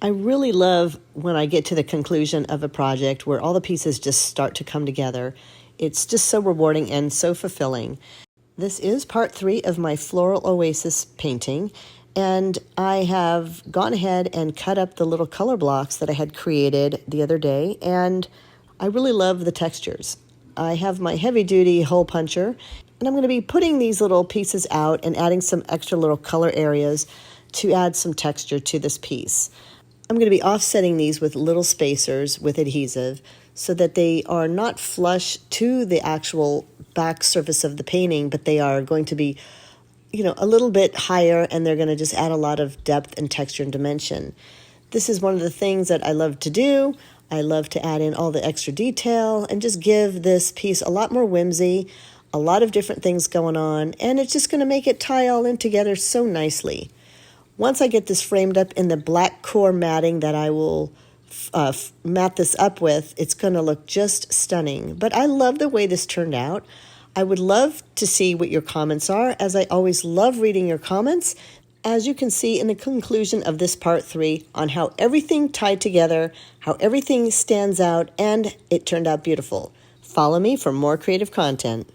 I really love when I get to the conclusion of a project where all the pieces just start to come together. It's just so rewarding and so fulfilling. This is part 3 of my Floral Oasis painting, and I have gone ahead and cut up the little color blocks that I had created the other day, and I really love the textures. I have my heavy-duty hole puncher, and I'm going to be putting these little pieces out and adding some extra little color areas to add some texture to this piece. I'm going to be offsetting these with little spacers with adhesive so that they are not flush to the actual back surface of the painting, but they are going to be, a little bit higher, and they're going to just add a lot of depth and texture and dimension. This is one of the things that I love to do. I love to add in all the extra detail and just give this piece a lot more whimsy, a lot of different things going on, and it's just going to make it tie all in together so nicely. Once I get this framed up in the black core matting that I will mat this up with, it's going to look just stunning. But I love the way this turned out. I would love to see what your comments are, as I always love reading your comments, as you can see in the conclusion of this part 3 on how everything tied together, how everything stands out, and it turned out beautiful. Follow me for more creative content.